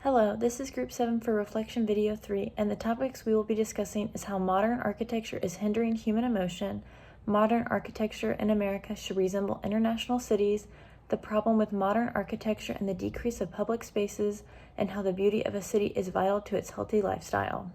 Hello, this is Group 7 for Reflection Video 3, and the topics we will be discussing is how modern architecture is hindering human emotion, modern architecture in America should resemble international cities, the problem with modern architecture and the decrease of public spaces, and how the beauty of a city is vital to its healthy lifestyle.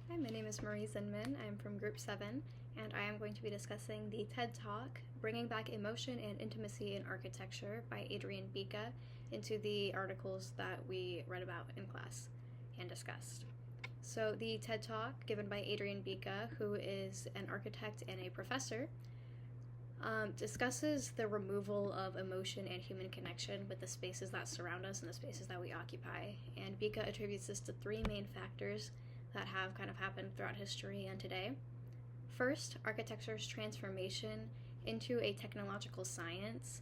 Hi, my name is Marie Zinman. I'm from Group 7, and I am going to be discussing the TED Talk, Bringing Back Emotion and Intimacy in Architecture by Adrian Bika, into the articles that we read about in class and discussed. So the TED Talk, given by Adrian Bika, who is an architect and a professor, discusses the removal of emotion and human connection with the spaces that surround us and the spaces that we occupy. And Bika attributes this to three main factors that have kind of happened throughout history and today. First, architecture's transformation into a technological science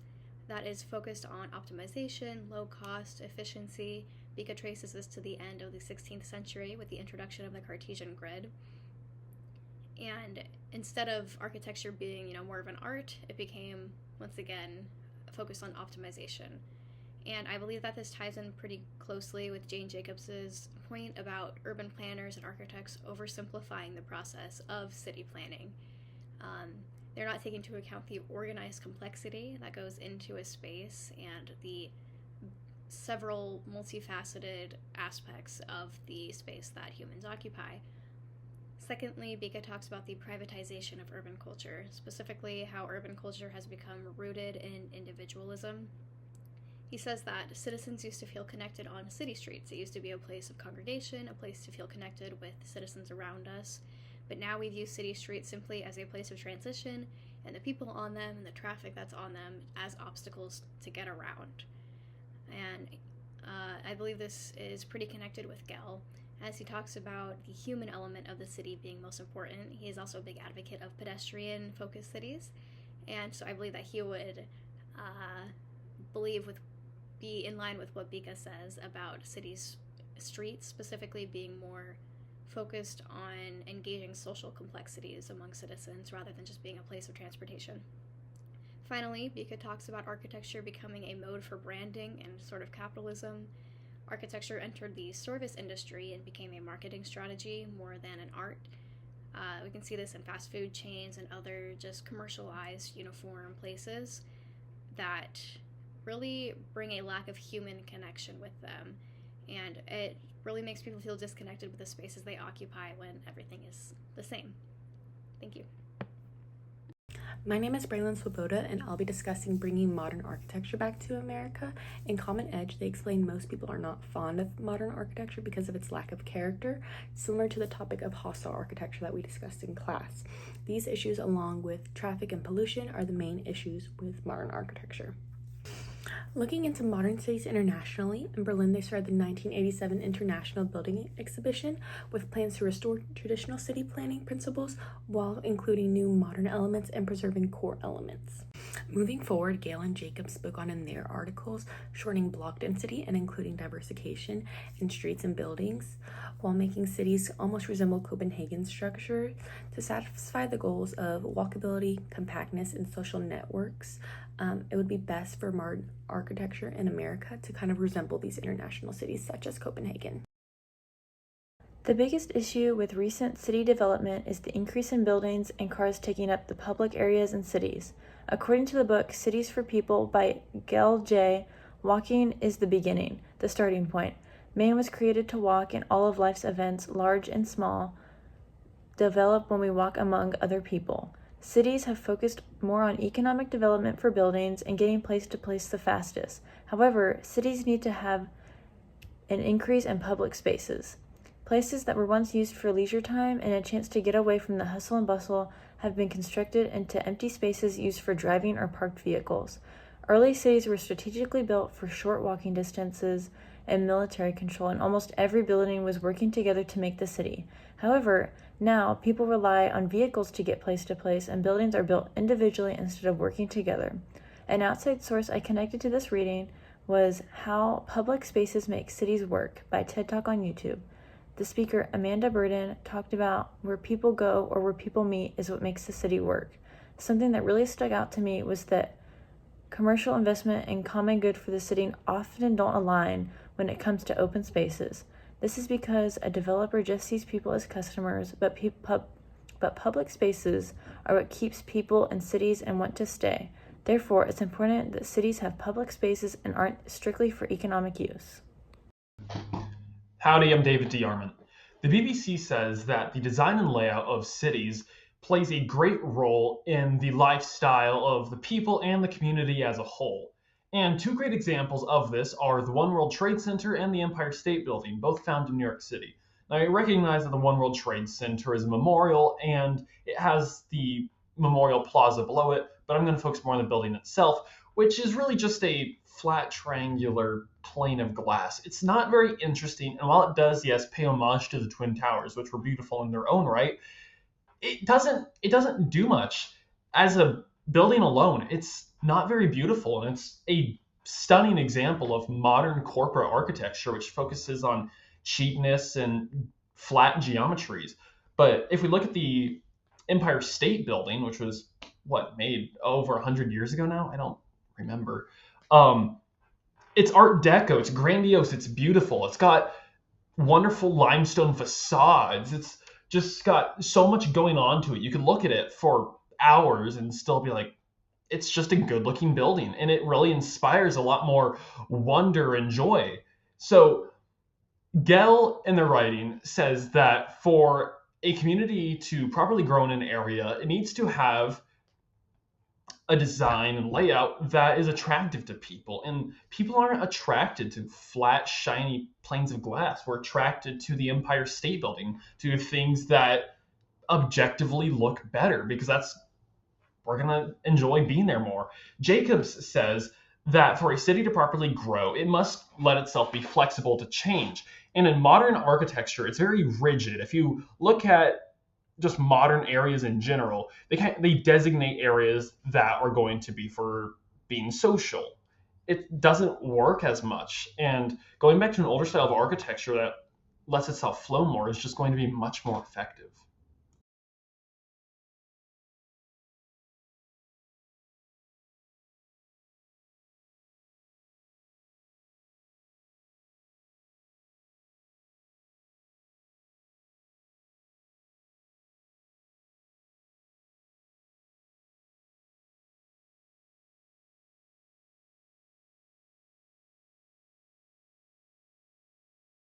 that is focused on optimization, low cost, efficiency. Bika traces this to the end of the 16th century with the introduction of the Cartesian grid. And instead of architecture being, more of an art, it became, once again, focused on optimization. And I believe that this ties in pretty closely with Jane Jacobs's point about urban planners and architects oversimplifying the process of city planning. They're not taking into account the organized complexity that goes into a space and the several multifaceted aspects of the space that humans occupy. Secondly, Bika talks about the privatization of urban culture, specifically how urban culture has become rooted in individualism. He says that citizens used to feel connected on city streets. It used to be a place of congregation, a place to feel connected with citizens around us. But now we view city streets simply as a place of transition, and the people on them and the traffic that's on them as obstacles to get around. And I believe this is pretty connected with Gell, as he talks about the human element of the city being most important. He is also a big advocate of pedestrian-focused cities, and so I believe that he would be in line with what Bika says about cities' streets specifically being more focused on engaging social complexities among citizens rather than just being a place of transportation. Finally, Bika talks about architecture becoming a mode for branding and sort of capitalism. Architecture entered the service industry and became a marketing strategy more than an art. We can see this in fast food chains and other just commercialized uniform places that really bring a lack of human connection with them, and it really makes people feel disconnected with the spaces they occupy when everything is the same. Thank you. My name is Braylon Swoboda, and I'll be discussing bringing modern architecture back to America. In Common Edge, they explain most people are not fond of modern architecture because of its lack of character, similar to the topic of hostile architecture that we discussed in class. These issues, along with traffic and pollution, are the main issues with modern architecture. Looking into modern cities internationally, in Berlin they started the 1987 International Building Exhibition with plans to restore traditional city planning principles while including new modern elements and preserving core elements. Moving forward, Gale and Jacob spoke on in their articles shortening block density and including diversification in streets and buildings, while making cities almost resemble Copenhagen's structure to satisfy the goals of walkability, compactness, and social networks. It would be best for modern architecture in America to kind of resemble these international cities such as Copenhagen. The biggest issue with recent city development is the increase in buildings and cars taking up the public areas in cities. According to the book Cities for People by Gell J., walking is the beginning, the starting point. Man was created to walk, and all of life's events, large and small, develop when we walk among other people. Cities have focused more on economic development for buildings and getting place to place the fastest. However, cities need to have an increase in public spaces. Places that were once used for leisure time and a chance to get away from the hustle and bustle have been constructed into empty spaces used for driving or parked vehicles. Early cities were strategically built for short walking distances and military control, and almost every building was working together to make the city. However, now people rely on vehicles to get place to place, and buildings are built individually instead of working together. An outside source I connected to this reading was How Public Spaces Make Cities Work by TED Talk on YouTube. The speaker, Amanda Burden, talked about where people go or where people meet is what makes the city work. Something that really stuck out to me was that commercial investment and common good for the city often don't align when it comes to open spaces. This is because a developer just sees people as customers, but public spaces are what keeps people in cities and want to stay. Therefore, it's important that cities have public spaces and aren't strictly for economic use. Howdy, I'm David D. Arment. The BBC says that the design and layout of cities plays a great role in the lifestyle of the people and the community as a whole. And two great examples of this are the One World Trade Center and the Empire State Building, both found in New York City. Now, I recognize that the One World Trade Center is a memorial and it has the Memorial Plaza below it, but I'm going to focus more on the building itself, which is really just a flat triangular plane of glass. It's not very interesting, and while it does, yes, pay homage to the Twin Towers, which were beautiful in their own right, it doesn't do much. As a building alone, it's not very beautiful, and it's a stunning example of modern corporate architecture, which focuses on cheapness and flat geometries. But if we look at the Empire State Building, which was made over 100 years ago now? I don't remember. It's Art Deco. It's grandiose. It's beautiful. It's got wonderful limestone facades. It's just got so much going on to it. You could look at it for hours and still be like, it's just a good looking building. And it really inspires a lot more wonder and joy. So Gell in their writing says that for a community to properly grow in an area, it needs to have a design and layout that is attractive to people. And people aren't attracted to flat, shiny planes of glass. We're attracted to the Empire State Building, to things that objectively look better, because we're going to enjoy being there more. Jacobs says that for a city to properly grow, it must let itself be flexible to change. And in modern architecture, it's very rigid. If you look at just modern areas in general, they designate areas that are going to be for being social. It doesn't work as much. And going back to an older style of architecture that lets itself flow more is just going to be much more effective.